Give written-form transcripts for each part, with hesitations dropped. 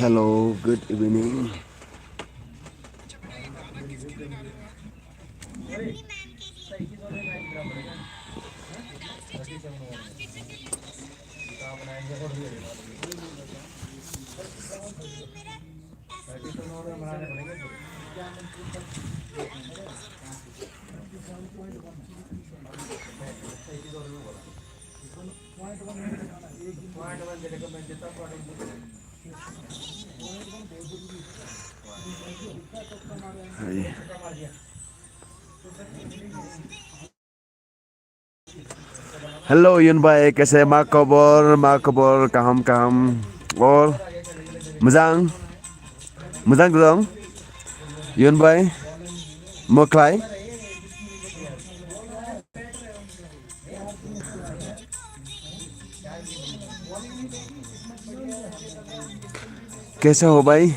Hello, good evening. Hi. Hello Yun भाई कैसे मा खबर kaham और मोजां मोजां dong Yun भाई मोख्लाय कैसे हो भाई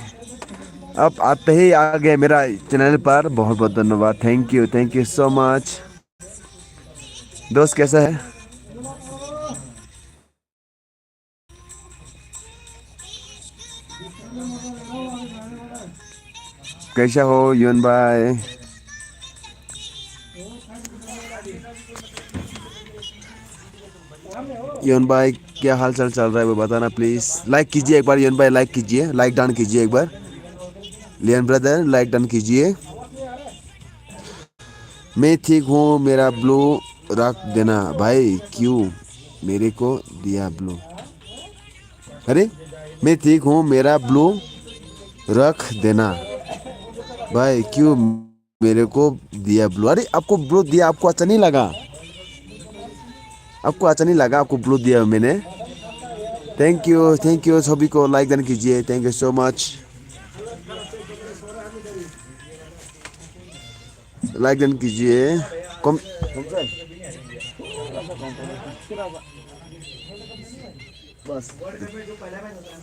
अब आते ही आ गए मेरा चैनल पर बहुत बहुत धन्यवाद थैंक यू सो मच दोस्त कैसा है कैसा हो यून भाई यून भाई क्या हाल चाल चल रहा है वो बताना प्लीज लाइक कीजिए एक बार यून भाई लाइक कीजिए लाइक डन कीजिए एक बार लियन ब्रदर लाइक डन कीजिए मैं ठीक हूँ मेरा ब्लू रख देना भाई क्यों मेरे को दिया ब्लू अरे मैं ठीक हूँ मेरा ब्लू रख देना भाई क्यों मेरे को दिया ब्लू अरे आपको ब्लू दिया आपको अच्छा नहीं लगा आपको ब्लू दिया मैंने थैंक यू सभी को लाइक डन कीजिए thank you so much like done कीजिए कम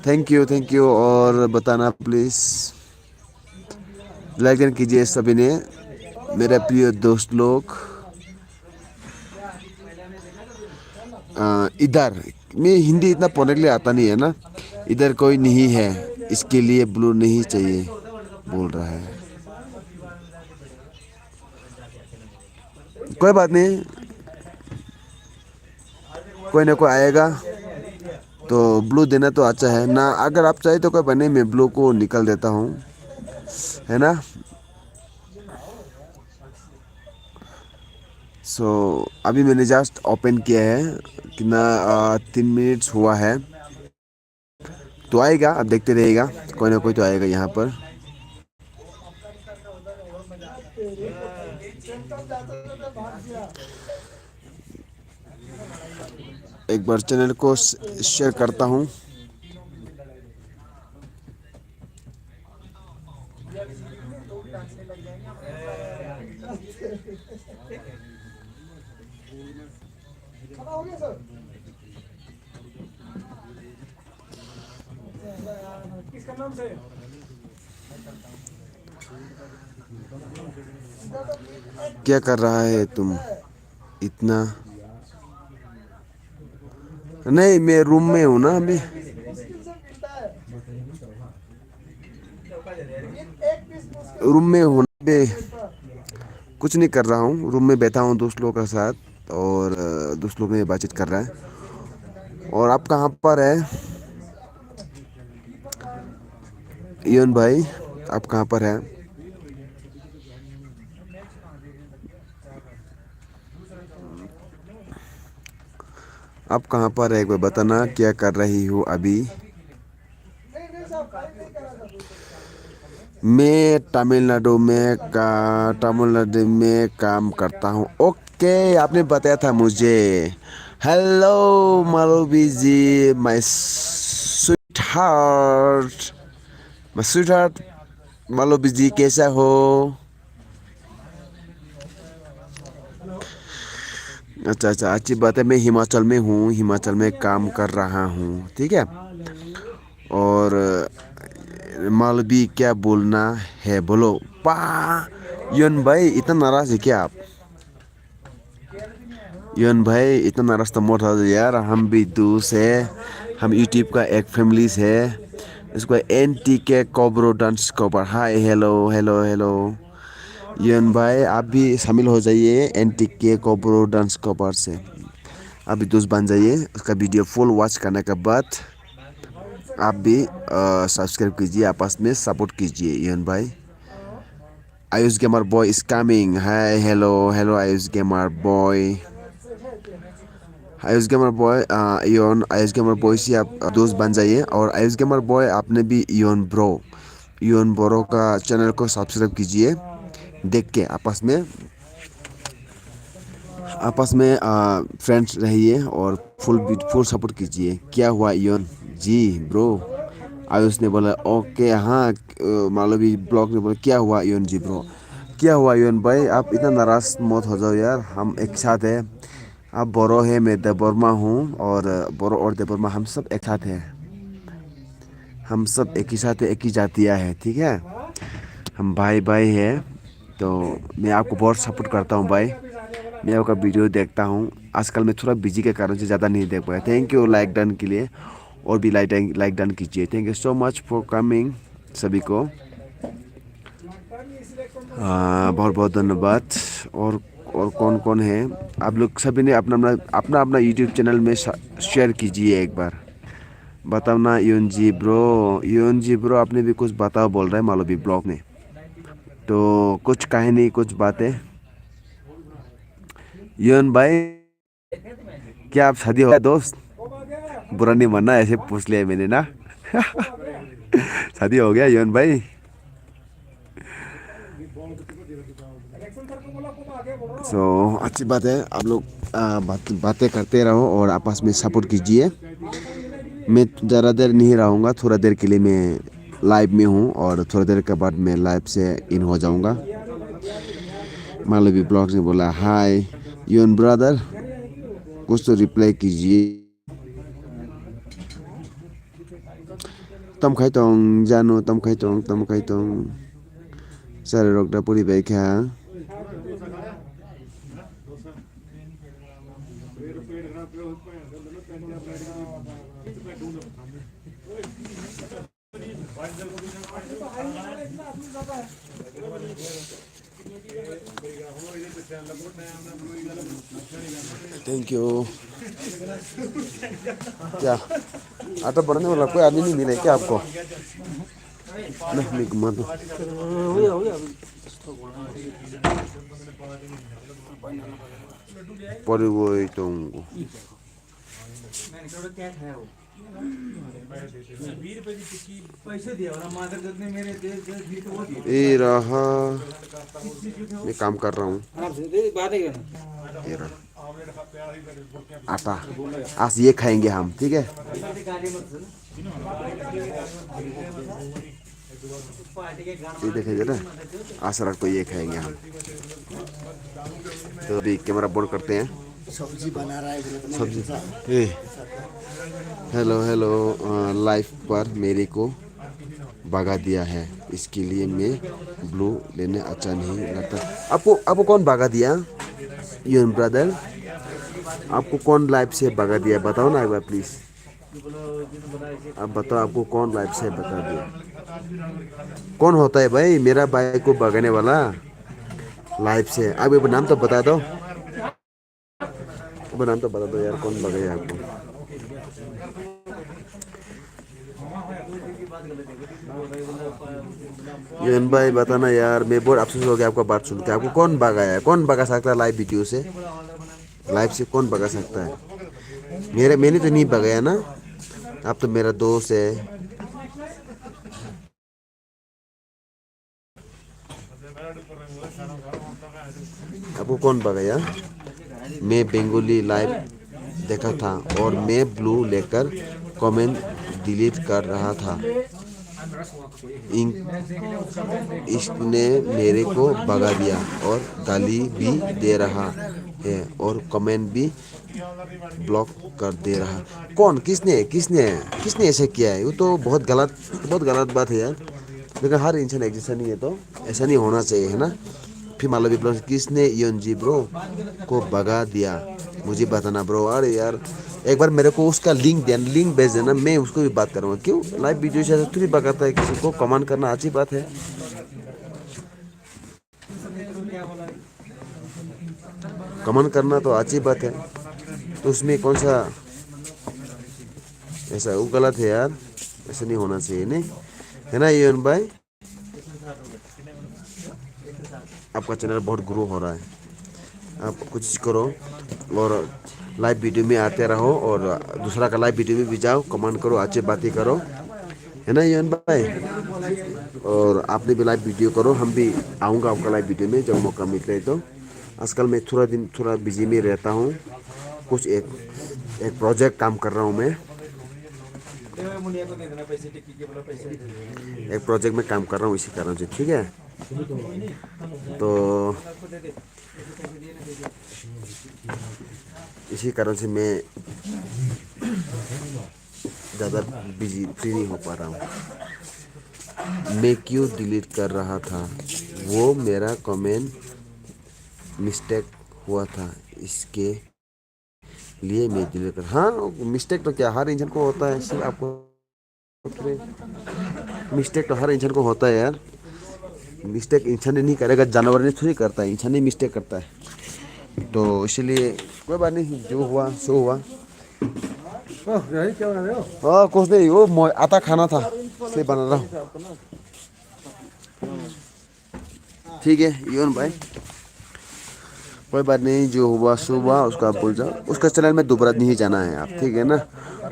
थैंक यू और बताना प्लीज लाइक डन कीजिए सभी ने मेरे प्रिय दोस्त लोग इधर मैं हिंदी इतना पढ़ने के लिए आता नहीं है ना इधर कोई नहीं है इसके लिए ब्लू नहीं चाहिए बोल रहा है कोई बात नहीं कोई ना कोई आएगा तो ब्लू देना तो अच्छा है ना अगर आप चाहे तो कोई बात नहीं मैं ब्लू को निकल देता हूँ है ना सो अभी मैंने जस्ट ओपन किया है कितना 3 मिनट्स हुआ है तो आएगा अब देखते रहेगा कोई ना कोई तो आएगा यहाँ पर एक बार चैनल को शेयर करता हूँ क्या कर रहा है तुम इतना नहीं मैं रूम में हूँ ना मैं रूम में हूँ मैं कुछ नहीं कर रहा हूँ रूम में बैठा हूँ दोस्त लोगों के साथ और दोस्त लोग में बातचीत कर रहा है और आप कहाँ पर है यून भाई आप कहाँ पर है आप कहाँ पर है एक बार बताना क्या कर रही हो अभी मैं तमिलनाडु में काम करता हूँ ओके आपने बताया था मुझे hello Malvi ji my sweet heart Malvi ji कैसा हो अच्छा अच्छी बात है मैं हिमाचल में हूँ हिमाचल में काम कर रहा हूँ ठीक है और मालवी क्या बोलना है बोलो पा यन भाई इतना नाराज है क्या आप यन भाई इतना नाराज तो मत हो यार हम भी दोस्त है हम यूट्यूब का एक फैमिली है इसको NTK कोब्रो dance cover. Hi hello hello hello यून भाई, आप भी शामिल हो जाइए NTK कोब्रो डांस कवर से। आप भी दोस्त बन जाइए। उसका वीडियो फुल वॉच करने के बाद आप भी सब्सक्राइब कीजिए, आपस में सपोर्ट कीजिए यून भाई। Ayush gamer boy is coming. Hi hello hello Ayush gamer boy. Ayush gamer boy योन, आयुष गेमर बॉय से आप दोस्त बन जाइए। और आयुष गेमर बॉय आपने भी योन ब्रो का चैनल को सब्सक्राइब कीजिए। देख के आपस में फ्रेंड्स रहिए और फुल सपोर्ट कीजिए। क्या हुआ योन जी ब्रो? आयुष ने बोला ओके। हाँ मालवी ब्लॉग ने बोला क्या हुआ योन जी ब्रो? क्या हुआ योन भाई? आप इतना नाराज मत हो जाओ यार, हम एक साथ हैं। आप बोरो है, मैं देवबर्मा हूँ, और बोरो और देवबर्मा हम सब एक साथ हैं। हम सब एक ही साथ है, एक ही जातिया है, ठीक है? हम भाई भाई है। तो मैं आपको बहुत सपोर्ट करता हूँ भाई। मैं आपका वीडियो देखता हूँ। आजकल मैं थोड़ा बिजी के कारण से ज़्यादा नहीं देख पाया। थैंक यू लाइक डन के लिए, और भी लाइक डन कीजिए। Thank you so much for coming सभी को। बहुत बहुत धन्यवाद। और कौन कौन है? आप लोग सभी ने अपना अपना यूट्यूब चैनल में शेयर कीजिए एक बार। बताओ ना यून जी ब्रो आपने भी कुछ बताओ बोल रहा है मालवी ब्लॉग में। तो कुछ कहानी, कुछ बातें। यून भाई, क्या आप शादी हो गया दोस्त? बुरा नहीं मानना, ऐसे पूछ लिया मैंने ना। शादी हो गया यून भाई? अच्छी बात है। आप लोग बातें करते रहो और आपस में सपोर्ट कीजिए। मैं ज़्यादा देर नहीं रहूँगा, थोड़ा देर के लिए मैं लाइव में हूँ, और थोड़ा देर के बाद मैं लाइव से इन हो जाऊँगा। मालवी ब्लॉग्स ने बोला हाय यून ब्रदर, कुछ तो रिप्लाई कीजिए। तम खाइतों जानो, तम खाइतों सारे रोकड़ा पूरी बैख्या। Thank you. क्या आटा बनाने वाला कोई आदमी नहीं मिले क्या आपको? नहीं घुमा दो। पर वो तो ये रहा, मैं काम कर रहा हूँ। ये रहा आटा, आज ये खाएंगे हम, ठीक है? ये देखिए ना, आज रात को ये खाएंगे हम। तो अभी कैमरा बंद करते हैं। सब्जी बना रहा है सब्जी। हेलो हेलो, लाइफ पर मेरे को भगा दिया है, इसके लिए मैं ब्लू लेने अच्छा नहीं लगता। आपको कौन भगा दिया यून ब्रदर? आपको कौन लाइफ से भगा दिया, बताओ ना एक बार प्लीज। आप बताओ आपको कौन लाइफ से भगा दिया? कौन होता है भाई मेरा भाई को भगाने वाला लाइफ से? आप एक नाम तो बता दो, नाम तो बता दो यार, कौन भगाया आपको? यून भाई बताना यार, मैं बहुत अफसोस हो गया आपका बात सुन के। आपको कौन भगाया? कौन भगा सकता है लाइव वीडियो से? लाइव से कौन भगा सकता है? मैंने तो नहीं भगाया ना। आप तो मेरा दोस्त है। आपको कौन भगाया? मैं बंगाली लाइव देखा था और मैं ब्लू लेकर कमेंट डिलीट कर रहा था। इसने मेरे को भगा दिया और गाली भी दे रहा है और कमेंट भी ब्लॉक कर दे रहा। कौन? किसने किसने किसने ऐसे किया है? वो तो बहुत गलत बात है यार। लेकिन हर इंसान एक जैसा नहीं है, तो ऐसा नहीं होना चाहिए, है ना? फिर मालवी ब्लॉग, किसने यूएनजी ब्रो को भगा दिया, मुझे बताना ब्रो। अरे यार एक बार मेरे को उसका लिंक भेज देना, मैं उसको भी बात करूँगा। क्यों लाइव वीडियो से थोड़ी भगाता है किसी को, कमेंट करना अच्छी बात है। कमेंट करना तो अच्छी बात है, तो उसमें कौन सा ऐसा वो गलत है यार, ऐसा नहीं होना चाहिए नहीं, है ना यूएन भाई। आपका चैनल बहुत ग्रो हो रहा है, आप कुछ करो और लाइव वीडियो में आते रहो, और दूसरा का लाइव वीडियो में भी जाओ, कमेंट करो, अच्छी बातें करो, है ना यूएन भाई। और आपने भी लाइव वीडियो करो, हम भी आऊँगा आपका लाइव वीडियो में जब मौका मिलते तो। आजकल मैं थोड़ा बिजी में रहता हूँ, कुछ एक प्रोजेक्ट काम कर रहा हूँ मैं, एक प्रोजेक्ट में काम कर रहा हूँ, इसी कारण से, ठीक है। तो इसी कारण से मैं ज़्यादा बिजी फ्री नहीं हो पा रहा हूँ। मैं क्यों डिलीट कर रहा था, वो मेरा कमेंट मिस्टेक हुआ था, इसके लिए मैं डिलीट कर। हाँ मिस्टेक तो क्या हर इंसान को होता है, सिर्फ आपको मिस्टेक तो हर इंसान को होता है यार। मिस्टेक इंसान ने नहीं करेगा, जानवर ने थोड़ी करता है, इंसान ने मिस्टेक करता है। तो इसीलिए कोई बात नहीं, जो हुआ सो हुआ। क्या बना रहे हो? हाँ कुछ नहीं, वो आटा खाना था, से बना रहा हूँ। ठीक है यून भाई, कोई बात नहीं, जो हुआ सो हुआ, उसका भूल जाओ। उसका चैनल में दोबारा नहीं जाना है आप, ठीक है ना।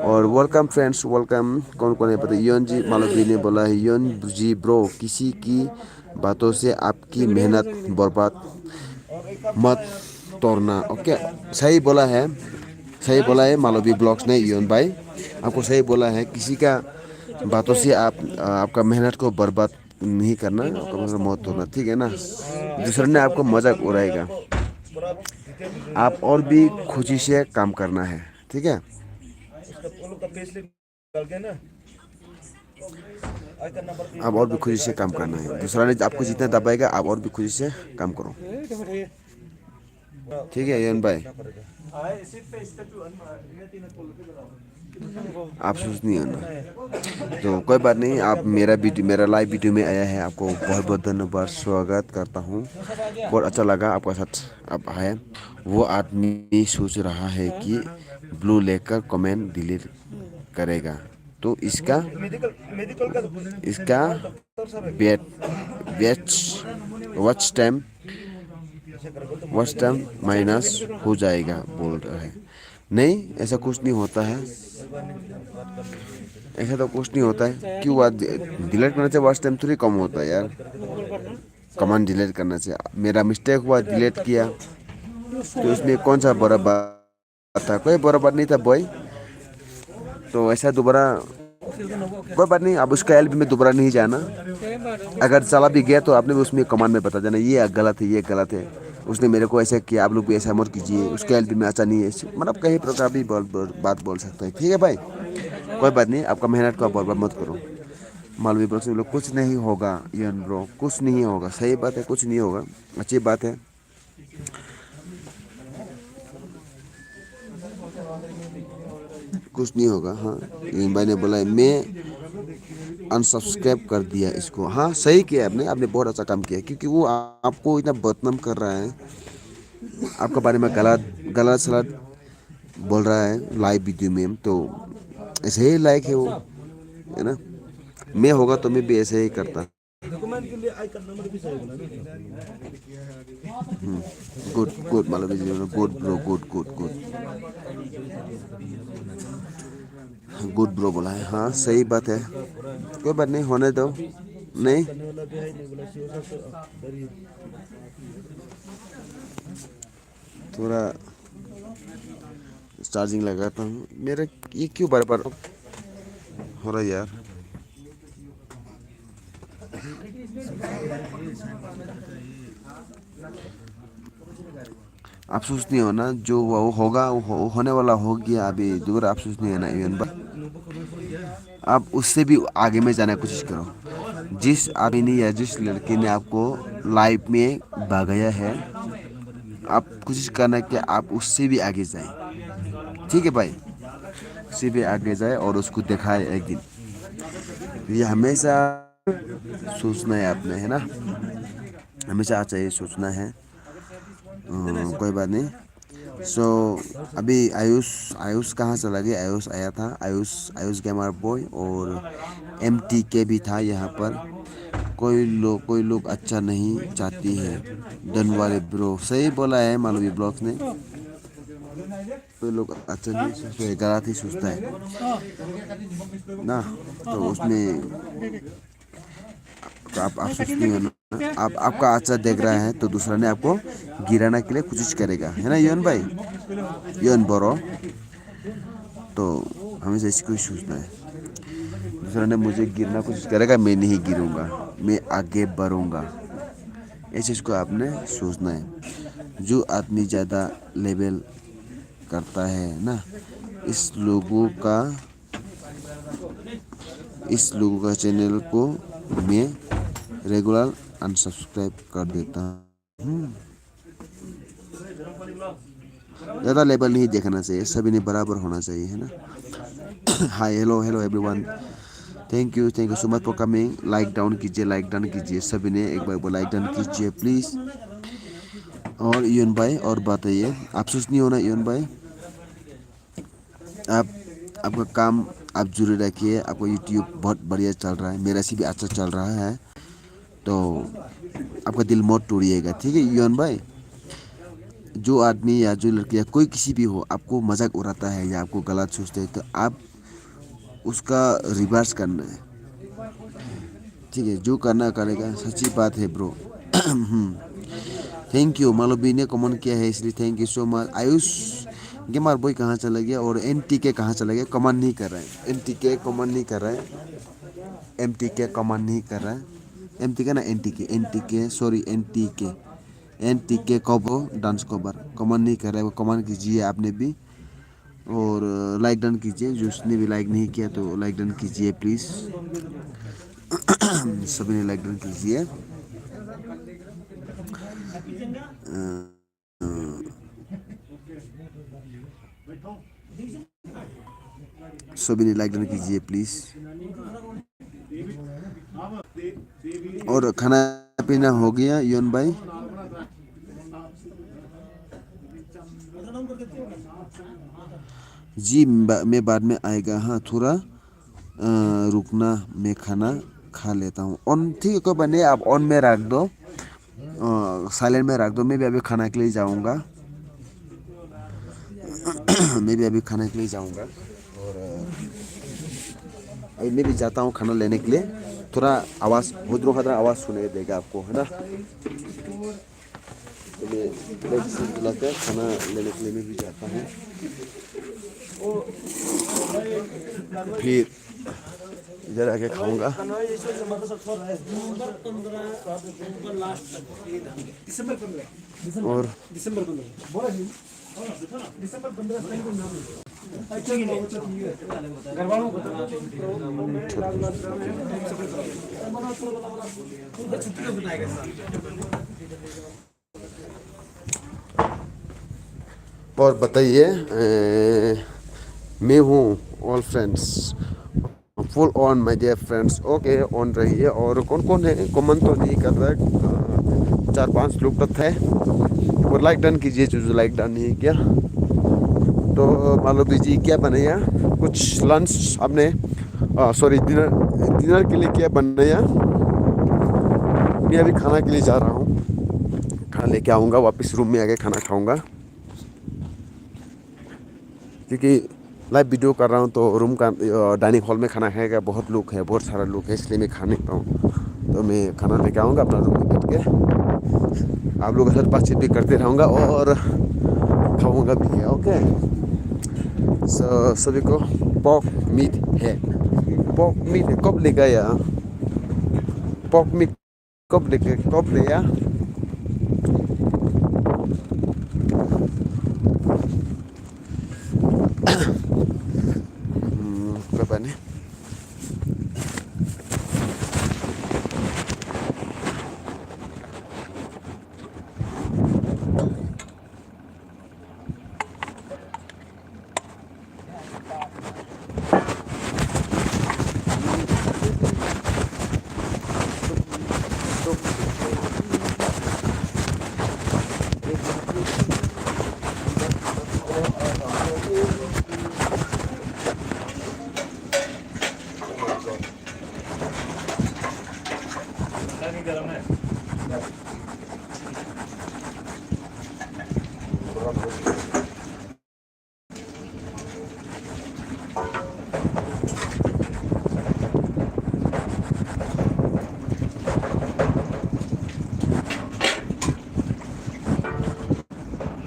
और वेलकम फ्रेंड्स, वेलकम। कौन कौन है पता, यून जी मालवी ने बोला है, यून जी ब्रो किसी की बातों से आपकी मेहनत बर्बाद मत तोड़ना। ओके सही बोला है, सही बोला है मालवी ब्लॉग्स ने, यून भाई आपको सही बोला है, किसी का बातों से आपका मेहनत को बर्बाद नहीं करना, आपका मेहनत मत तोड़ना, ठीक है ना। दूसरे ने आपको मजाक उड़ाएगा, आप और भी खुशी से काम करना है, ठीक है। आप और भी खुशी से काम करना है, दूसरा ने आपको जितना दबाएगा आप और भी खुशी से काम करो, ठीक है यन भाई। आप सोच नहीं होना, तो कोई बात नहीं। आप मेरा लाइव वीडियो में आया है, आपको बहुत बहुत धन्यवाद, स्वागत करता हूँ। बहुत अच्छा लगा आपका साथ आप आए। वो आदमी सोच रहा है कि ब्लू लेकर कमेंट डिलीट करेगा, तो इसका इसका बेट वॉच टाइम माइनस हो जाएगा बोल रहा है। नहीं ऐसा कुछ नहीं होता है, ऐसा तो कुछ नहीं होता है। क्यों बात डिलीट करने से वॉच टाइम थोड़ी कम होता है यार, कमांड डिलीट करने से। मेरा मिस्टेक हुआ, डिलीट किया, तो इसमें कौन सा बड़ा बात था, कोई बड़ा बात नहीं था बॉय। तो ऐसा दोबारा कोई बात नहीं, अब उसका एल में दोबारा नहीं जाना। अगर चला भी गया तो आपने भी उसमें कमांड में बता देना, ये गलत है, ये गलत है, उसने मेरे को ऐसा किया, आप लोग भी ऐसा मत कीजिए, उसका एल में अच्छा नहीं है, मतलब कई प्रकार भी बात बोल सकता है, ठीक है भाई। कोई बात नहीं, आपका मेहनत को बर्बाद मत करो। मालवी ब्रो से कुछ नहीं होगा यन ब्रो, कुछ नहीं होगा, सही बात है, कुछ नहीं होगा, अच्छी बात है। कुछ नहीं होगा। हाँ यन भाई ने बोला है, मैं अनसब्सक्राइब कर दिया इसको। हाँ सही किया आपने, आपने बहुत अच्छा काम किया, क्योंकि वो आपको इतना बदनाम कर रहा है, आपके बारे में गलत गलत सलत बोल रहा है लाइव वीडियो में, तो ऐसे ही लाइक है वो, है ना। मैं होगा तो मैं भी ऐसे ही करता। गुड गुड मतलब good bro, good good good good bro बोला है, हाँ सही बात है। कोई बात नहीं, होने दो। नहीं थोड़ा चार्जिंग लगाता हूँ, मेरा ये क्यों बार बार हो रहा है यार। अफसोस नहीं होना, जो हुआ वो होगा, वो होने वाला हो गया, अभी दोबारा अफसोस नहीं है ना इवन। आप उससे भी आगे में जाने की कोशिश करो, जिस आदमी ने या जिस लड़के ने आपको लाइफ में भगाया है, आप कोशिश करना कि आप उससे भी आगे जाए। ठीक है भाई, उससे भी आगे जाए और उसको दिखाए एक दिन। ये हमेशा सोचना है आपने, है ना, हमेशा अच्छा ये सोचना है। कोई बात नहीं। सो अभी आयुष आयुष कहाँ चला गया? आयुष आया था, आयुष आयुष गेमर बॉय और MTK भी था यहाँ पर। कोई लोग अच्छा नहीं चाहती है। डन वाले ब्रो, सही बोला है मालवी ब्लॉग्स ने। कोई लोग अच्छा नहीं सोचता है, गलत ही सोचता है ना। तो उसमें तो आप सोचती हो ना, आप आपका अच्छा देख रहा है तो दूसरा ने आपको गिराने के लिए कोशिश करेगा, है ना योन भाई, योन बोरो। तो हमेशा इसको ही सोचना है। दूसरा ने मुझे गिरना कोशिश करेगा, मैं नहीं गिरूंगा, मैं आगे बढ़ूंगा। ऐसे इसको आपने सोचना है। जो आदमी ज़्यादा लेवल करता है ना, इस लोगों का चैनल को मैं रेगुलर अनसब्सक्राइब कर देता हूँ। ज़्यादा लेवल नहीं देखना चाहिए, सभी ने बराबर होना चाहिए, है ना। Hi, hello hello everyone, thank you so much for coming. Like down कीजिए सभी ने, एक बार लाइक डाउन कीजिए प्लीज़। और यून भाई और बताइए, आप सोचनी हो ना यून भाई, आपका काम आप जरूर रखिए। आपका यूट्यूब बहुत बढ़िया चल रहा है, मेरा से भी अच्छा चल रहा है, तो आपका दिल मत तोड़िएगा, ठीक है यून भाई। जो आदमी या जो लड़की या कोई किसी भी हो आपको मजाक उड़ाता है या आपको गलत सोचते हैं, तो आप उसका रिवर्स करना है, ठीक है। जो करना करेगा, सच्ची बात है ब्रो। थैंक यू, मालवी ने कमेंट किया है इसलिए thank you so much. Ayush gamer boy कहाँ चला गया और MTK कहाँ चला गया? कमेंट नहीं कर रहा है। MTK कमेंट नहीं कर रहा है, MTK कमेंट नहीं कर रहा है। MTK ना NTK sorry NTK cover dance cover comment नहीं कर रहा है, वो कमेंट कीजिए आपने भी। और लाइक डन कीजिए, जिसने भी लाइक नहीं किया तो लाइक डन कीजिए प्लीज़। सभी ने लाइक डन कीजिए। सभी ने लाइक डन कीजिए प्लीज़। और खाना पीना हो गया योन भाई? जी मैं बाद में आएगा, हाँ थोड़ा रुकना, मैं खाना खा लेता हूँ। ऑन ठीक है, कोई बात नहीं, आप ऑन में रख दो, साइलेंट में रख दो। मैं भी अभी खाना के लिए जाऊँगा। मैं भी अभी खाने के लिए जाऊँगा और अभी मैं भी जाता हूँ खाना लेने के लिए। थोड़ा आवाज़ हुद्रो खतरा आवाज़ सुनाई देगा आपको, है ना। तो मैं बुलाकर खाना लेने के लिए मैं भी जाता हूँ, फिर इधर आके खाऊंगा। और और बताइए, मैं हूँ all friends full on my dear friends. Okay, on रहिए। और कौन कौन है कमेंट तो नहीं कर रहा है, 4-5 लोग तो थे। और लाइक डन कीजिए जो लाइक डन नहीं किया। तो मालवी जी क्या बनाया? कुछ लंच आपने सॉरी डिनर के लिए क्या बनाया? मैं अभी खाना के लिए जा रहा हूँ, खाना लेके आऊँगा, वापस रूम में आके खाना खाऊँगा, क्योंकि लाइव वीडियो कर रहा हूँ तो रूम का डाइनिंग हॉल में खाना खाएगा। बहुत लोग हैं, बहुत सारा लोग है, इसलिए मैं खा नहीं पाऊँ। तो मैं खाना लेके आऊँगा अपना रूम में बैठ के, आप लोगों के साथ बातचीत भी करते रहूँगा और खाऊँगा भी है। ओके, सभी को पॉक मीट है, पॉक मीट है। कब लेगा यार पॉक मीट? कब ले यार? पता नहीं।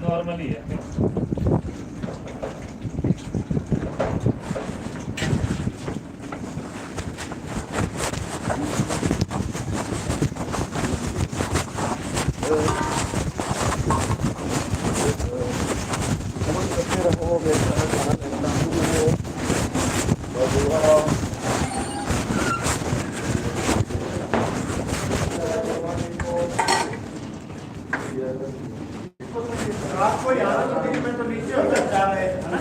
नॉर्मली है। आपको याद है तो नीचे हो सकता है ना।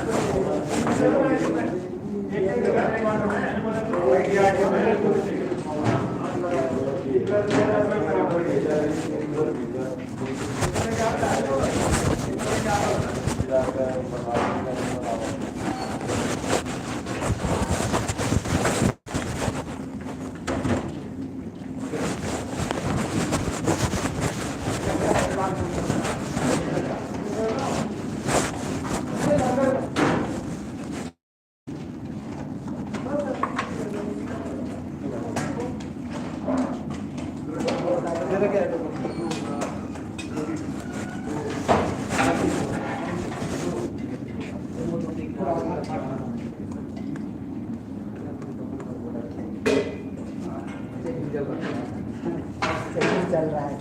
चल रहा है।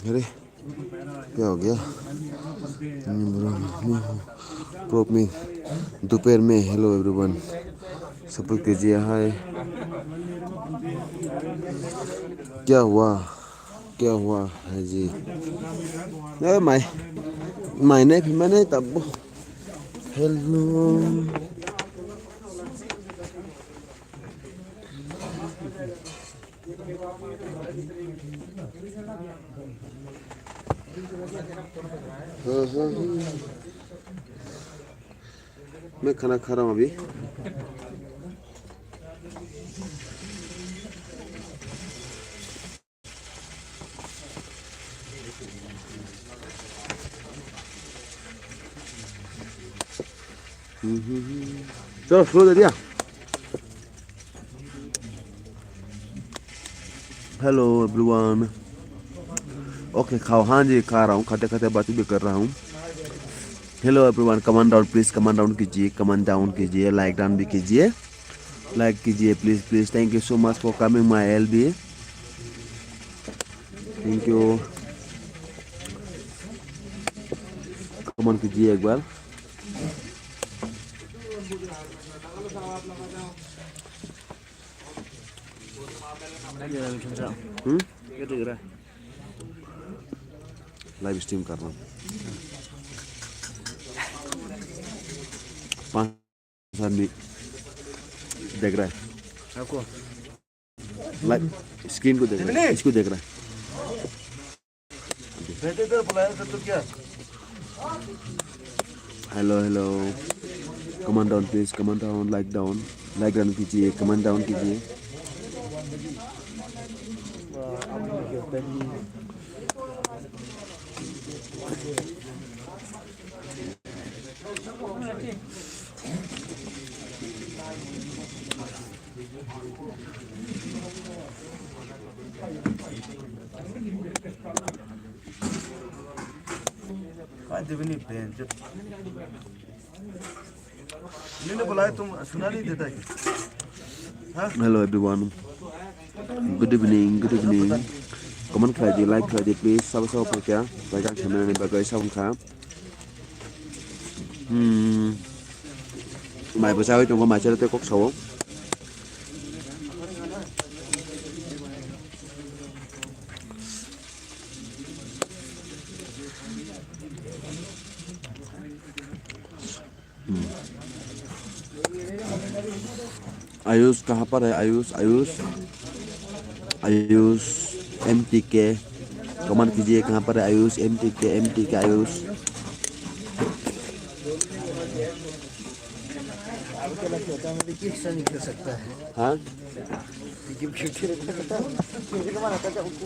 अरे क्या हो गया? प्रॉप में दोपहर में हेलो एवरीवन, सपोर्ट कीजिए। हाय, क्या हुआ? क्या हुआ है जी? अरे मैंने भी मैंने तब हेलो मैं खाना खा रहा हूँ अभी। चलो फ्लो दे दिया। हेलो एवरीवन, ओके खाओ। हाँ जी खा रहा हूँ, खाते खाते बात भी कर रहा हूँ। Hello everyone, comment down please, comment down कीजिए, कमेंट डाउन कीजिए, लाइक डाउन भी कीजिए, लाइक कीजिए please please. Thank you so much for coming my LB, thank you. Comment कीजिए एक बार। क्या दिख रहा है? लाइव स्ट्रीम कर रहा हूँ। 5 आदमी देख रहा है, आपको लाइव स्क्रीन को देख रहा है, इसको देख रहा है। बैठे इधर बुलाया था तो क्या? Hello hello, comment down please, comment down, like down कीजिए, कमेंट डाउन कीजिए। दिवनी प्लेन जब इन्होंने बुलाया तुम सुना नहीं देता क्या? Hello everyone, good evening, good evening. Comment कीजिए, लाइक कीजिए please. Sama-sama po kaya bagang channel ni bagay sa ka. Mày bữa sau trong có mày chơi tới cốc sấu. Ayush कहाँ पर है? आयुष आयुष आयुष MTK, कमेंट कीजिए कहाँ पर है आयुष? MTK आयुष। नहीं कर सकता है। हाँ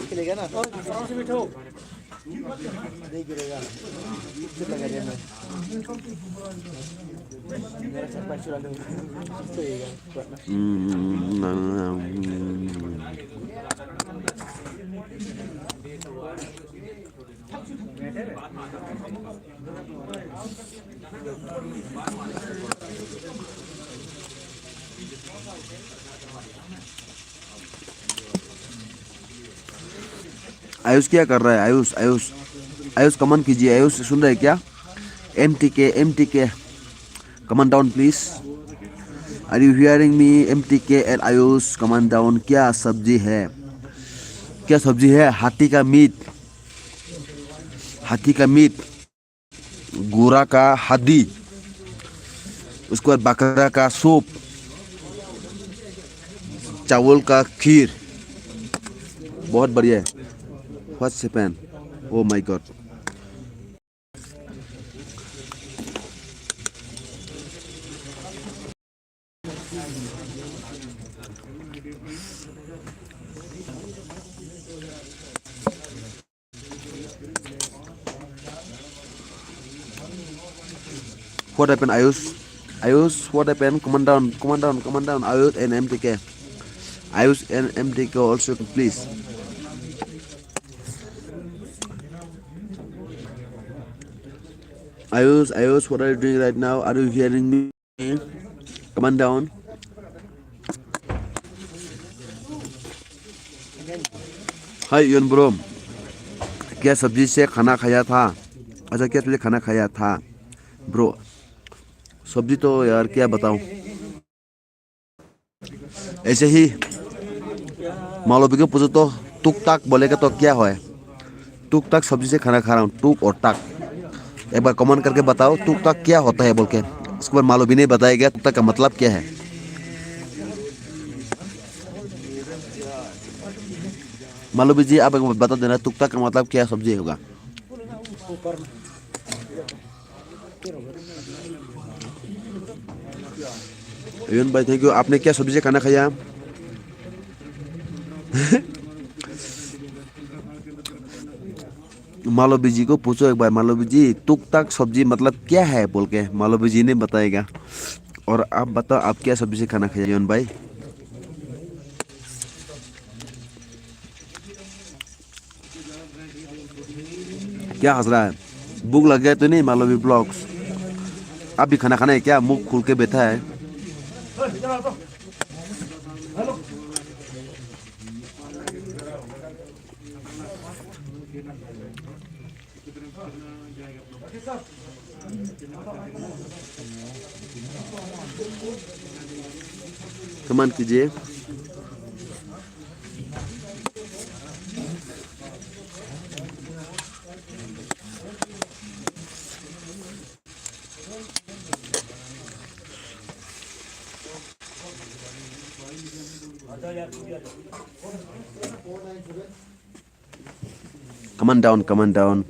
खेलेगा ना नहीं गिरेगा। मेरा चप्पल चुरा लो। आयुष क्या कर रहा है? आयुष आयुष आयुष कमेंट कीजिए। आयुष सुन रहे हैं क्या? MTK comment down please. Are you hearing me? MTK and Ayush comment down. क्या सब्जी है? क्या सब्जी है? हाथी का मीट, हाथी का मीट, गोरा का हड्डी, उसके बाद बकरा का सूप, चावल का खीर, बहुत बढ़िया है। What's happened? Oh my god. What happened, Ayush? Ayush, what happened? Come on down, come on down, come on down. Ayush and MTK. Ayush and MTK also, please. Ayush, what are you doing right now? Are you hearing me? Come on down. Hi, Yun bro. क्या सब्जी से खाना खाया था? अच्छा, क्या तुझे खाना खाया था ब्रो? सब्जी तो यार क्या बताऊं, ऐसे ही मालवी को पूछो तो टुक टाक बोलेगा तो क्या है? टुक टाक सब्जी से खाना खा रहा हूँ, टुक और टाक। एक बार कमेंट करके बताओ टुक टाक क्या होता है बोल के। उसके बाद मालवी नहीं बताएगा टुक टाक का मतलब क्या है। मालवी जी आप एक बार बता देना टुक टाक का मतलब क्या सब्जी होगा। यून भाई थैंक यू। आपने क्या सब्जी से खाना खाया? मालवी जी को पूछो एक बार, मालवी जी टुक टाक सब्जी मतलब क्या है बोल के। मालवी जी ने बताएगा। और आप बताओ आप क्या सब्जी से खाना खाया यून भाई? क्या हंस रहा है? भूख लग गया तो नहीं मालवी ब्लॉग्स? आप भी खाना खाना है क्या? मुंह खुल के बैठा है। कमान कीजिए। कमान डाउन।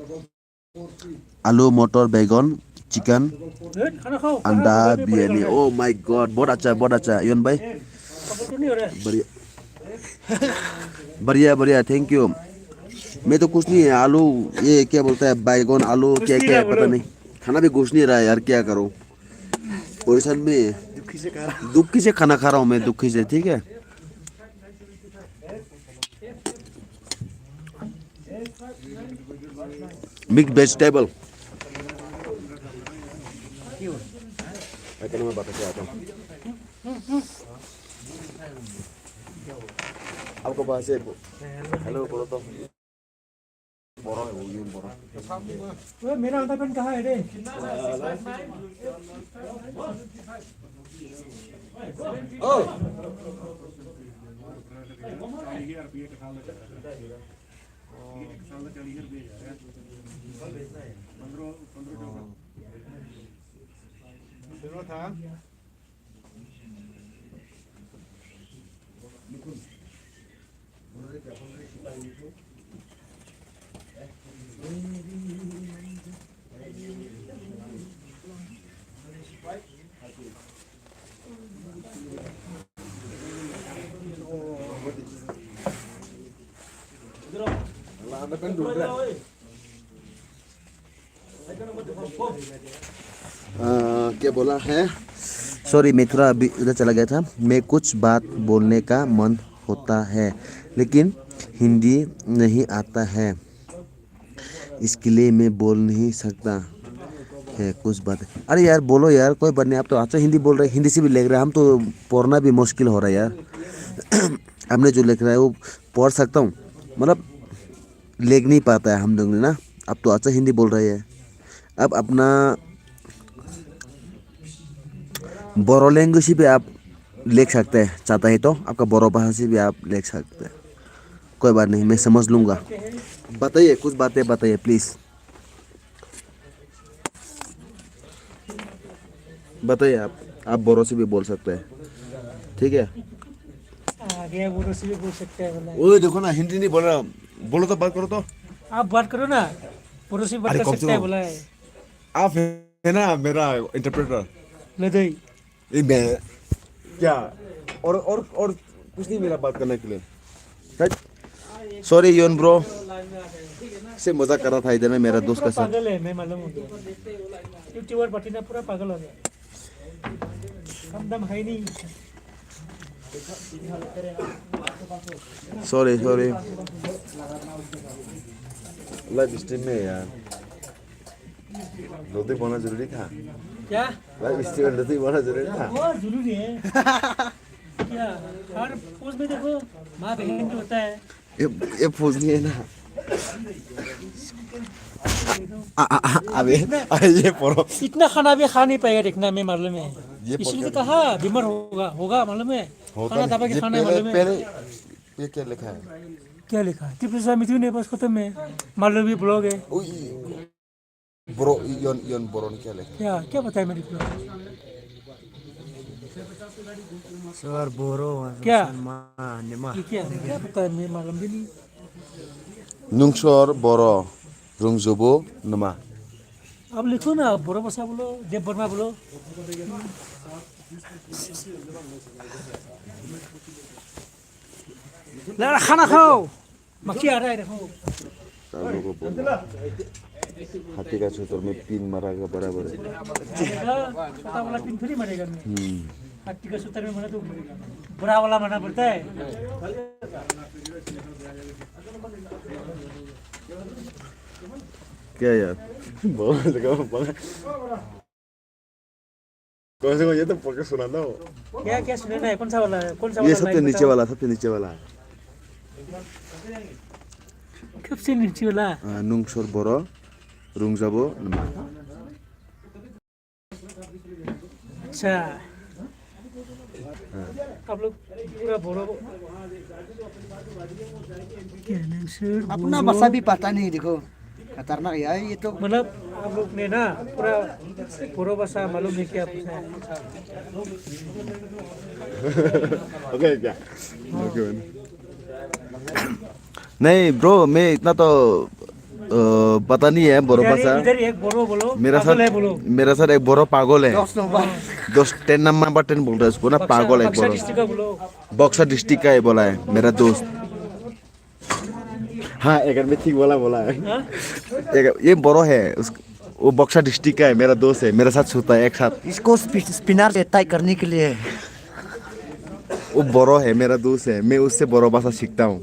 आलू मटर बैगन चिकन खाना खाओ अंडा बिरयानी। ओ माय गॉड, बहुत अच्छा यन भाई, तो नहीं हो रहा है। बढ़िया थैंक यू। मैं तो कुछ नहीं है, आलू ये क्या बोलता है बैगन आलू क्या क्या है पता नहीं, खाना भी कुछ नहीं रहा है यार, क्या करूं पोजिशन में, दुखी से खाना खा रहा हूँ मैं, दुखी से। ठीक है मिक्स वेजिटेबल। मैं बता के आता हूँ आपको पास से। हेलो बोलो तो बोरो है वो, ये बोरो। मेरा अंडा कहाँ है रे? क्या बोला है? सॉरी मैं थोड़ा अभी उधर चला गया था। मैं कुछ बात बोलने का मन होता है लेकिन हिंदी नहीं आता है, इसके लिए मैं बोल नहीं सकता है कुछ बात। अरे यार बोलो यार, कोई बात नहीं, आप तो अच्छा हिंदी बोल रहे हैं, हिंदी से भी लिख रहे हैं, हम तो पढ़ना भी मुश्किल हो रहा है यार। हमने जो लिख रहा है वो पढ़ सकता हूँ, मतलब लिख नहीं पाता है हम लोग ने ना। आप तो अच्छा हिंदी बोल रहे हैं। अब अपना बोरो लैंग्वेज भी आप लिख सकते हैं, चाहता है तो आपका बोरो भाषा से भी आप लिख सकते हैं, कोई बात नहीं, मैं समझ लूँगा। बताइए कुछ बातें बताइए प्लीज़, बताइए। आप बोरो से भी बोल सकते हैं, ठीक है। आगे वो से भी बोल सकते हैं बोला। ओए देखो ना, हिंदी नहीं बोल रहा, बोलो तो, बात करो तो। आप बात करो ना, पड़ोसी बात अरे कर कब सकता है सुनो? बोला है। आप है ना मेरा इंटरप्रेटर। लदई ये मैं क्या और कुछ नहीं मेरा बात करने के लिए। सॉरी योन ब्रो, से मजाक कर रहा था इधर में मेरा दोस्त का साथ। पागल है, मैं मालूम हूँ। यूट्यूबर पटीना पूरा पागल हो गया, कम दम है नहीं। सॉरी लाइव स्ट्रीम में यार रोते बोलना जरूरी था क्या लाइव स्ट्रीम में रोते बोलना जरूरी था। वो जरूरी है क्या? हर पोस्ट में देखो माँ बहन जो होता है। ये पोज नहीं है ना। अबे ये पढ़ो, इतना खाना भी खा नहीं पाएगा, देखना मैं मालूम है। ये इसलिए तो कहा बीमार होगा मालूम है। खाना दबा के खाना है मालूम है। पहले ये क्या लिखा है? क्या लिखा है? त्रिपुरा मिथु ने बस खत्म है, मालूम भी ब्लॉग है। ब्रो योन ब्रो ने क्या लिखा? क्या बताया मेरे को? सर बोरो क्या निमा क्या पता है, मैं मालूम भी नहीं। नुंगसर बरो रुंगजोबो नमा। अब लिखो ना, बोरो भाषा बोलो, देव वर्मा बोलो। लड़ा खाना खाओ, मक्खी आ रहा है देखो। हाथी का सूत्र में पिन मारा का बराबर है। छोटा वाला पिन थोड़ी मारेगा मैं। हाथी का सूत्र में मना तो बड़ा वाला मारना पड़ता है। क्या यार बहुत कौन से ये तो पक्का सुनाना हो क्या क्या सुने ना कौन सा वाला है कौन सा ये वाला सबसे लाइन नीचे बताओ? वाला सबसे नीचे वाला सबसे नीचे वाला नुंगसर बर' रुंजाबो नामा अच्छा आप लोग पूरा बोरो क्या नंसर अपना भाषा भी पता नहीं देखो खतरनाक यार ये तो मतलब आप लोग ने ना पूरा बोरो भाषा मालूम है क्या पूछा है ओके क्या ओके नहीं ब्रो मैं इतना तो पता नहीं है बोरो भाषा इधर एक बोरो बोलो मेरा पागल है बोलो मेरा साथ एक बोरो पागल है 10 नंबर 10 नंबर 10 बोल रहा है उसको ना पागल है एक बक्सा बोरो डिस्ट्रिक्ट का बोलो बक्सर डिस्ट्रिक्ट का है बोला है मेरा दोस्त हाँ एक आदमी ठीक बोला है हाँ एक ये बोरो है उस वो बक्सर डिस्ट्रिक्ट का है मेरा दोस्त है मेरे साथ सोता है एक साथ इसको स्पिनर से तय करने के लिए वो बोरो है मेरा दोस्त है मैं उससे बोरो भाषा सीखता हूँ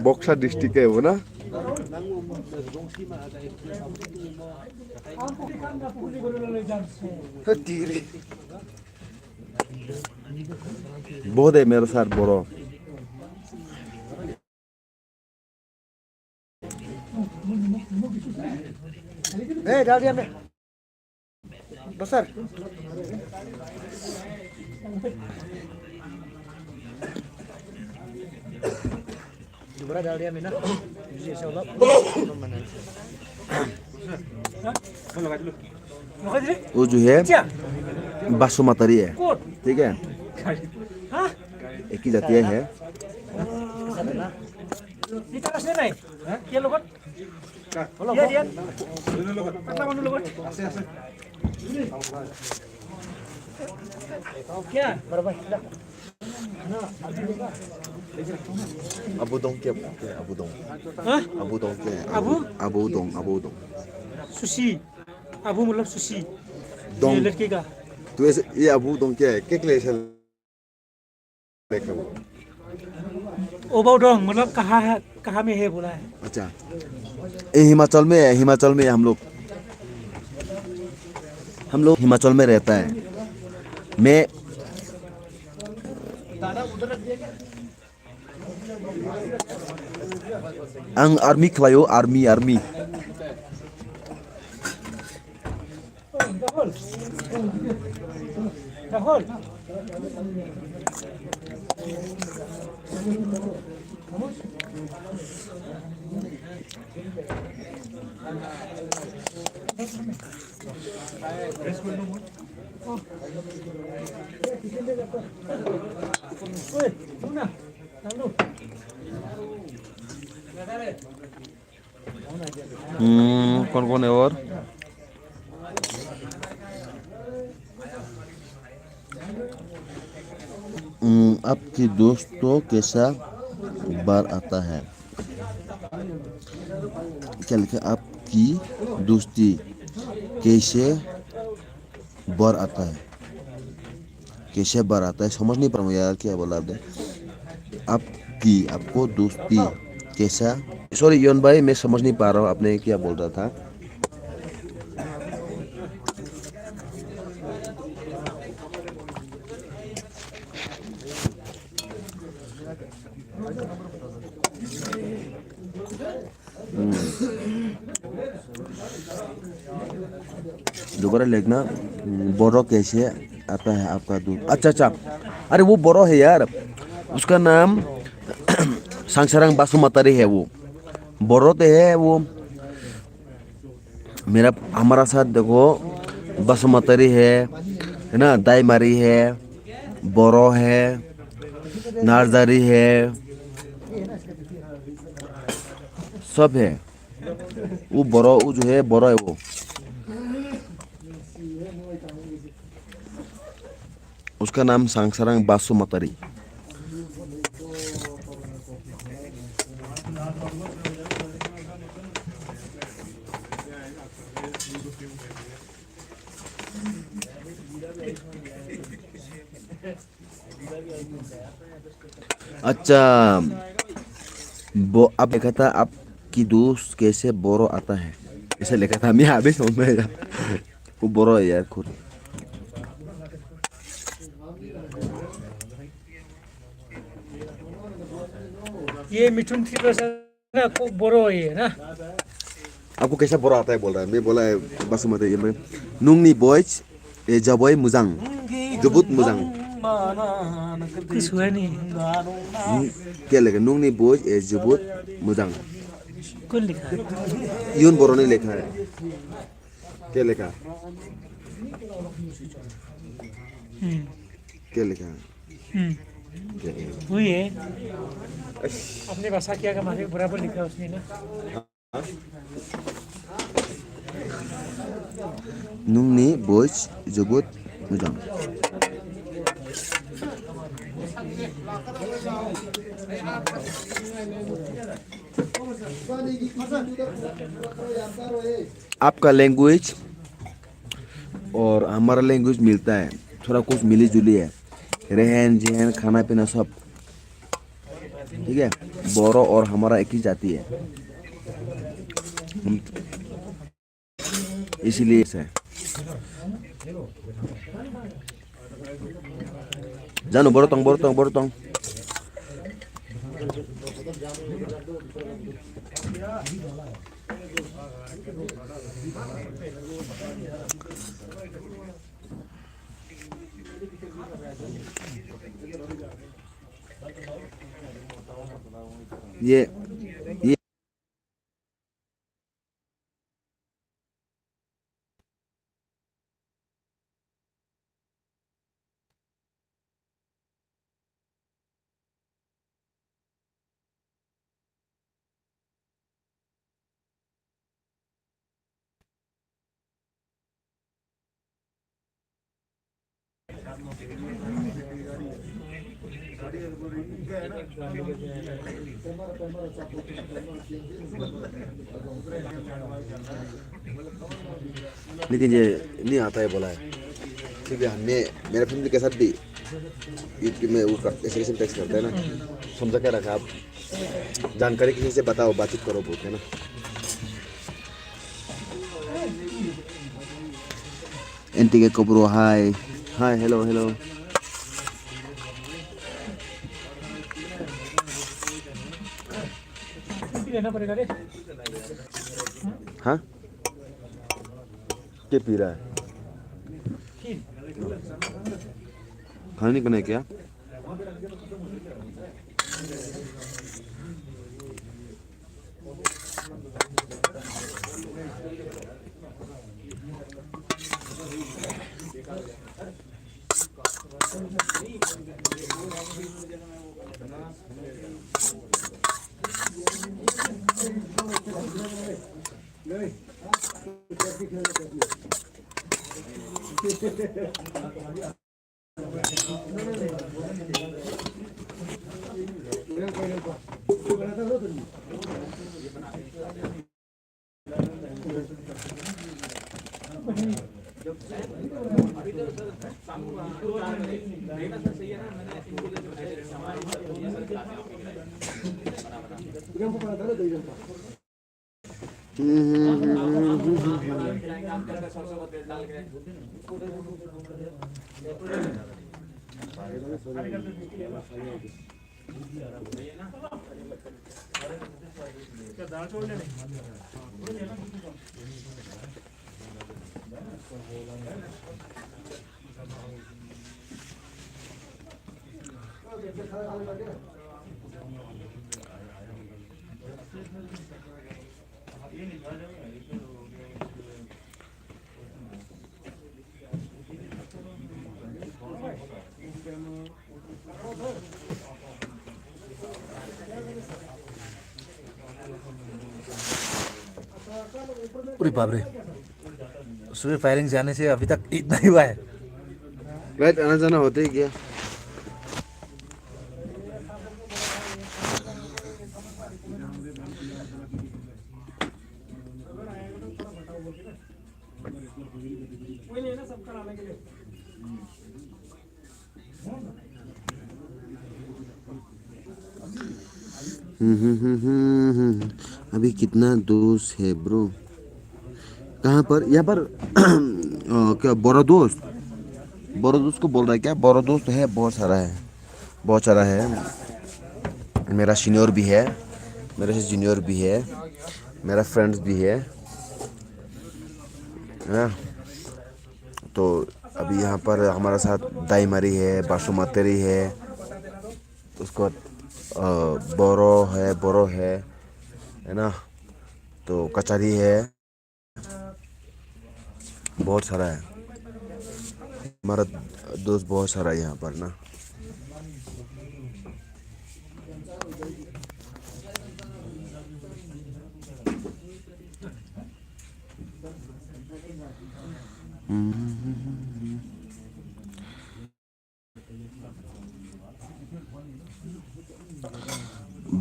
बक्सर डिस्ट्रिक्ट का है वो ना बहुत है मेरे साथ बोरो डाल दिया मैं बसर दोबारा डाल दिया मैंने जी ऐसा होला मौका दे वो जो है क्या बासुमतारी है कोट ठीक है हाँ एक ही जातीय है kita kasih naik ya lo kan ya dia pernah mana lo kan क्या बराबर Abu Dong क्या है Abu Dong हाँ Abu Dong क्या है Abu? Abu Dong sushi Abu मतलब सुशी Dong ये लड़के का तो ऐसे ये Abu Dong क्या है क्या क्लेश है देखो ओबाउडोंग मतलब कहाँ में है बोला है अच्छा ये हिमाचल में है हिमाचल में हम लोग हिमाचल में रहता है मैं आं आर्मी खलायो army Rahul Rahul Oi, Luna, lalu. कौन है और आपके दोस्तों कैसा बार आता है क्या लिखा आपकी दोस्ती कैसे बार आता है कैसे बार आता है समझ नहीं पा रहा हूँ यार क्या बोला आपने आपको दोस्ती कैसा सॉरी योन भाई मैं समझ नहीं पा रहा हूँ आपने क्या बोल रहा था दोबारा लिखना बोरो कैसे आता है आपका दूध अच्छा अरे वो बोरो है यार उसका नाम सांगसारांग बासुमतारी है वो बोरो तो है वो मेरा हमारा साथ देखो बासुमतारी है ना दाईमारी है बोरो है नारजारी है सब है वो बोरो वो जो है बोरो है वो उसका नाम सांगसारांग बासुमतारी अच्छा अब देखा था आपकी दोस्त कैसे बोरो आता है ऐसा लिखा था, मैं अभी समझ में आया। वो बोरो है यार खुद। ये मिथुन 3% ना को बोरो है ना। आपको कैसा बोरा आता है बोल रहा है, मैं बोला है बासुमती ये मैं नुंगनी बॉयज ये जबोय मुजांग जोबुत मुजांग कुछ हुआ नहीं। क्या लगा नुंगनी बॉयज ये जोबुत मुजांग कौन लिखा है? यून बोरो ने लिखा है। क्या लिखा? क्या लिखा? क्या लिखा? हुई है। अपने भाषा क्या का मारे बराबर लिखा उसने ना। नुंगनी बॉयज जोबुत मुजांग। आपका लैंग्वेज और हमारा लैंग्वेज मिलता है, थोड़ा कुछ मिली जुली है, रहन सहन खाना पीना सब ठीक है। बोरो और हमारा एक ही जाति है, हम इसीलिए ऐसा है। जानो बोरो तंग ये लेकिन ये नहीं आता है बोला है, क्योंकि हमने मेरे फैमिली के साथ भी यूट्यूब में वो ऐसे ऐसे टेक्स्ट करते हैं ना, समझा क्या रखा आप जानकारी किसी से बताओ बातचीत करो बोलते हैं ना। एंटी के ब्रो हाय हाय हेलो हेलो। लेना पड़ेगा रे। हाँ क्या पी रहा है? खीर। खाने नहीं बनाया क्या? अरे बाप रे, सुबह फायरिंग जाने से अभी तक इतना ही हुआ है। राइट आना जाना होते ही क्या? अभी कितना दोस्त है ब्रो? कहाँ पर? यहाँ पर क्या बड़ा दोस्त? बड़ा दोस्त को बोल रहा है क्या? बड़ा दोस्त है, बहुत सारा है, बहुत सारा है। मेरा सीनियर भी है, मेरे से जूनियर भी है, मेरा फ्रेंड्स भी है ना। तो अभी यहाँ पर हमारे साथ दाईमारी है, बासुमती है, उसको बोरो है ना। तो कचहरी है, बहुत सारा है हमारा दोस्त, बहुत सारा है यहाँ पर ना।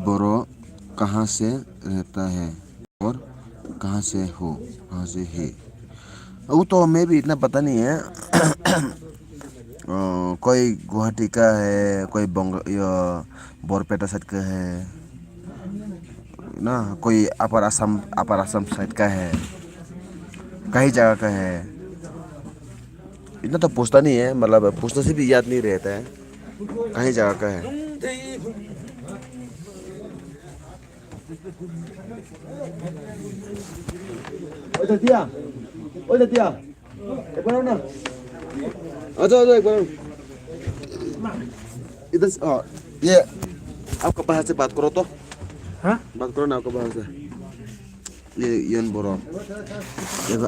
बोरो कहाँ से रहता है और कहाँ से हो, कहाँ से है? वो तो हमें भी इतना पता नहीं है। कोई गुवाहाटी का है, कोई बोरपेटा साइड का है ना, कोई अपर असम साइड का है, कई जगह का है। इतना तो पूछता नहीं है, मतलब पूछने से भी याद नहीं रहता है कहीं जगह का है। ओए दतिया, ओए दतिया, एक बार आओ ना। अच्छा अच्छा, एक बार आओ। इधर ये आपका बाहर से बात करो तो। हाँ? बात करो ना आपका बाहर से। ये यन बोलो। देखो,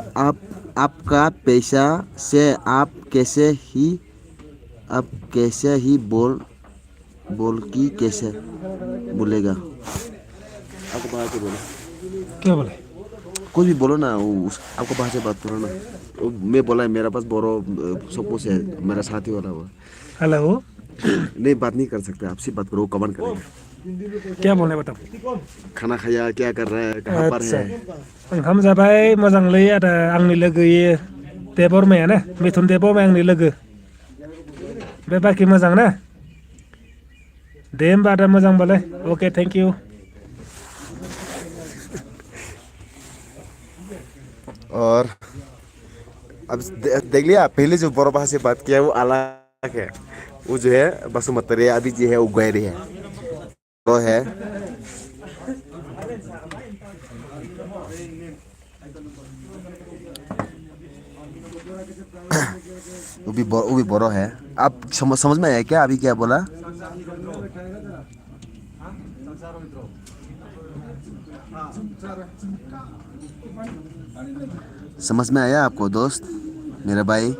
आपका पैसा से आप कैसे ही बोल की कैसे बोलेगा? आपको बाहर से बोलो। क्या बोले? कुछ भी बोलो ना, आपको बाहर से बात करो ना। मैं बोला है मेरा पास बोरो सब कुछ है, मेरा साथी वाला हुआ। हेलो, नहीं, बात नहीं कर सकते, आपसे बात करो, कमेंट करेगा। क्या बोलने बताओ? खाना खाया, क्या कर रहा है, कहाँ पर है? ओंखाम जाबाय मोजांलै आदा आंनि लोगो इयो देबरमाया ना, मिथुन देबरमाया आंनि लोगो। बे बाखि मोजां ना? दे होमबा आदा मोजांबालाय। Okay, thank you. और अब देख लिया, पहले जो बोरो भाषा से बात किया वो अलग है, वो जो है बासुमती है, अभी जो है वो गैरी है, वो है। वो भी बोरो है। आप समझ में आया क्या अभी क्या बोला? समझ में आया आपको दोस्त, मेरा भाई?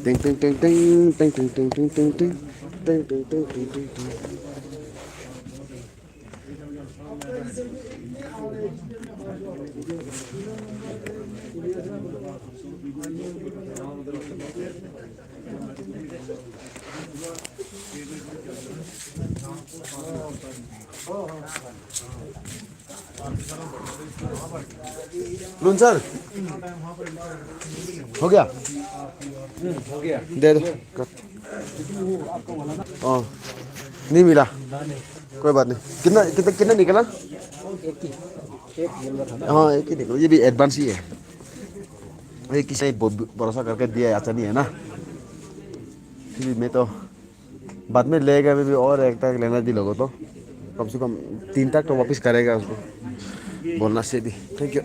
टिंग टिंग टिंग टिंग टिंग टिंग टिंग टिंग टिंग टिंग टिंग टिंग टिंग टिंग टिंग टिंग। लून सर, हो गया? हो गया। दे दो। नहीं मिला, कोई बात नहीं। कितना कितना कितना निकला? हाँ, एक ही निकला। ये भी एडवांस ही है, ये किसी ने भरोसा करके दिया है, अच्छा नहीं है ना। फिर भी मैं तो बाद में लेगा, मैं भी और एक तक लेना दी लोगों, तो कम से कम 3 तक तो वापस करेगा उसको बोलना से भी। थैंक यू,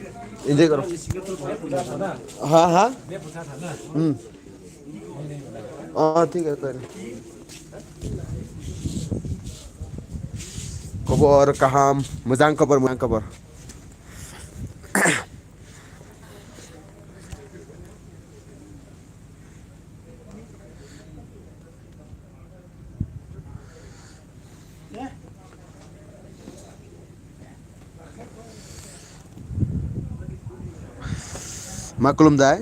एंजॉय करो। हाँ हाँ, ठीक है, कोई नहीं। खबर कहाँ? मोजां खबर। Maklum dah.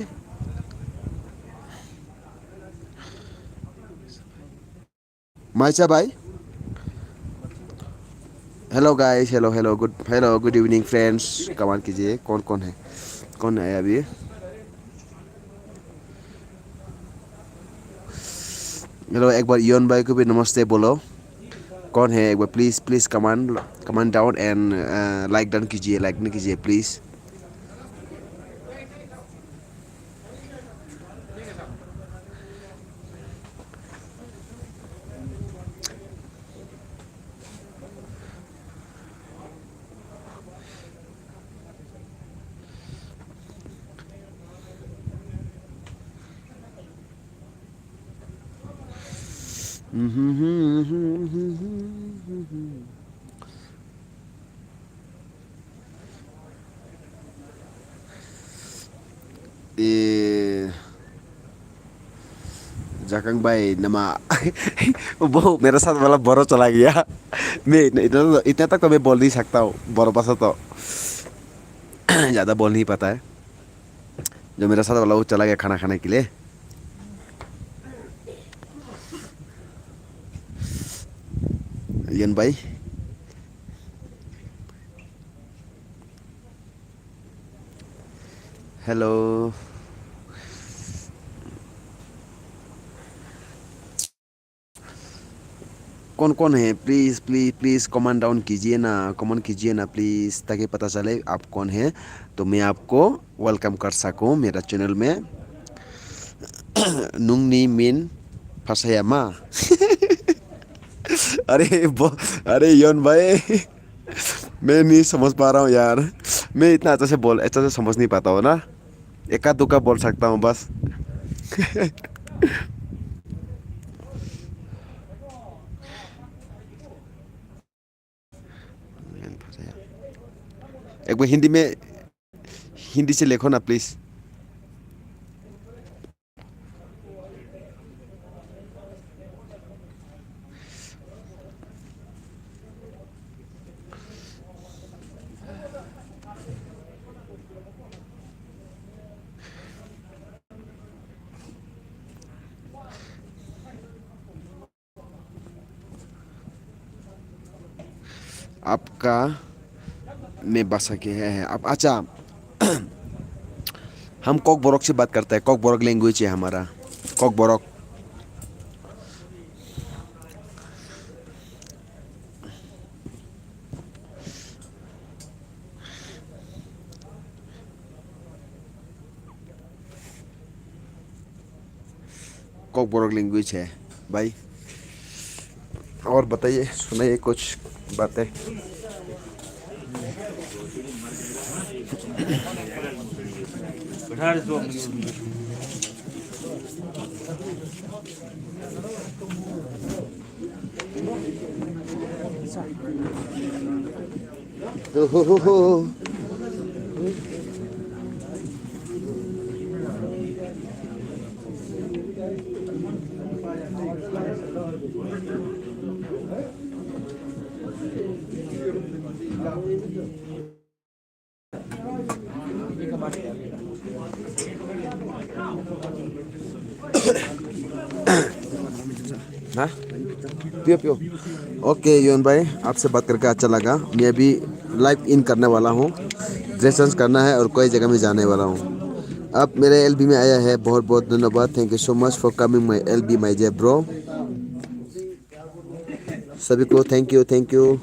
Macha bhai. Hello guys, hello good evening friends. कमाल कीजिए, कौन है अभी? हेलो, एक बार योन भाई को भी नमस्ते बोलो। कौन है एक बार please please comment down and like done कीजिए, लाइक नहीं कीजिए प्लीज. जाकंग भाई नमा वो मेरे साथ वाला बोरो चला गया. मैं इतना तक तो मैं बोल नहीं सकता हूँ, बोरो पास तो ज़्यादा बोल नहीं पाता है. जो मेरे साथ वाला वो चला गया खाना खाने के लिए. यन भाई हेलो. कौन कौन है please please please comment down कीजिए ना, कमेंट कीजिए ना प्लीज, ताकि पता चले आप कौन है, तो मैं आपको वेलकम कर सकूं मेरा चैनल में. नुंगनी मीन भाषाया मा. अरे योन भाई मैं नहीं समझ पा रहा हूँ यार. मैं इतना अच्छे से समझ नहीं पाता हूँ ना. एका दुक्का बोल सकता हूँ बस. एक बार हिंदी से लिखो ना प्लीज. आपका में भाषा के है आप. अच्छा हम कॉक बोरक से बात करते हैं. कॉक बोरक लैंग्वेज है हमारा. कॉक बोरक. कॉक बोरक लैंग्वेज है भाई. और बताइए, सुनाइए कुछ बातें. हो. हाँ पियो पियो. ओके योन भाई, आपसे बात करके अच्छा लगा. मैं अभी लाइव इन करने वाला हूँ. ड्रेसेस करना है और कोई जगह में जाने वाला हूँ. अब मेरे एलबी में आया है. बहुत बहुत धन्यवाद. Thank you so much for coming my LB my J bro. सभी को thank you thank you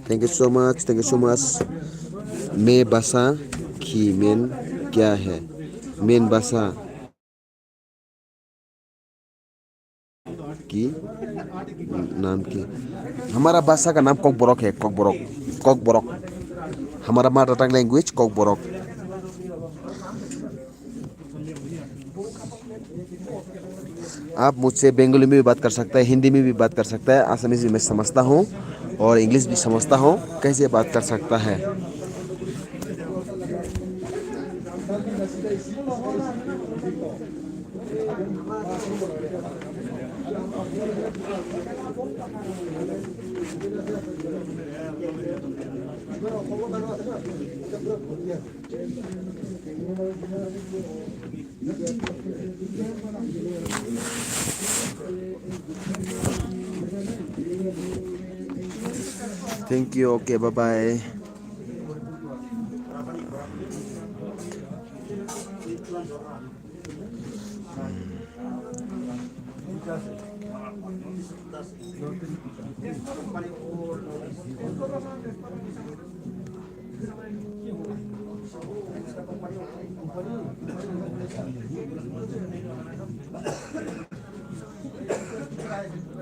thank you so much. Thank you so much. मैं भाषा की मेन क्या है? मेन भाषा की नाम की हमारा भाषा का नाम कॉक बोरक है. कॉक बोरक. कॉक बोरक हमारा मदर टंग लैंग्वेज. कॉक बोरक. आप मुझसे बंगाली में भी बात कर सकते हैं, हिंदी में भी बात कर सकता है, आसामीज भी मैं समझता हूँ और इंग्लिश भी समझता हूँ. कैसे बात कर सकता है. Thank you. Okay, bye bye.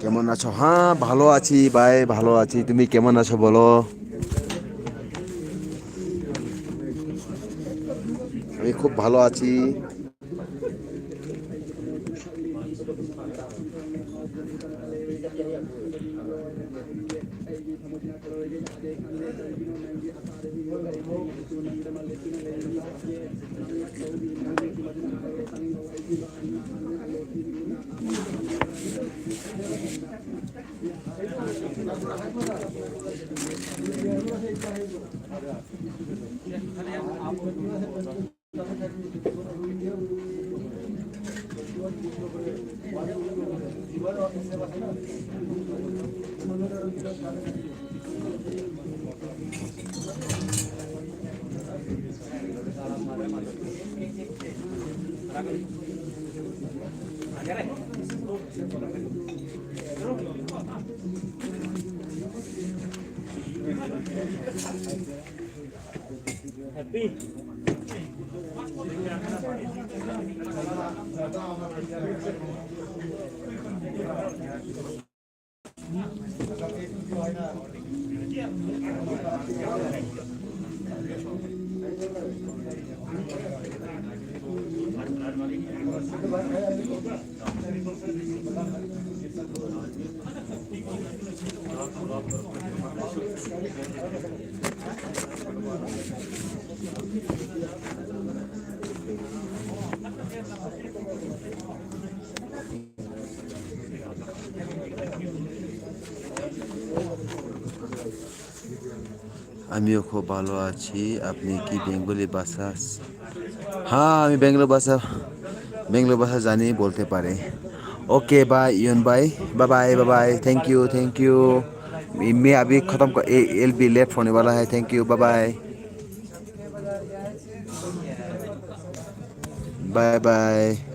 কেমন আছো? হ্যাঁ ভালো আছি ভাই, ভালো আছি। তুমি কেমন আছো বলো? আমি খুব ভালো আছি। আমিও খুব ভালো আছি। আপনি কি বেঙ্গলি ভাষা? হ্যাঁ আমি बेंगलोर भाषा जानी बोलते पारे। ओके बाय यून भाई, bye bye bye bye. Thank you. मैं अभी खत्म कर एल बी लेफ्ट होने वाला है। Thank you, bye bye bye bye.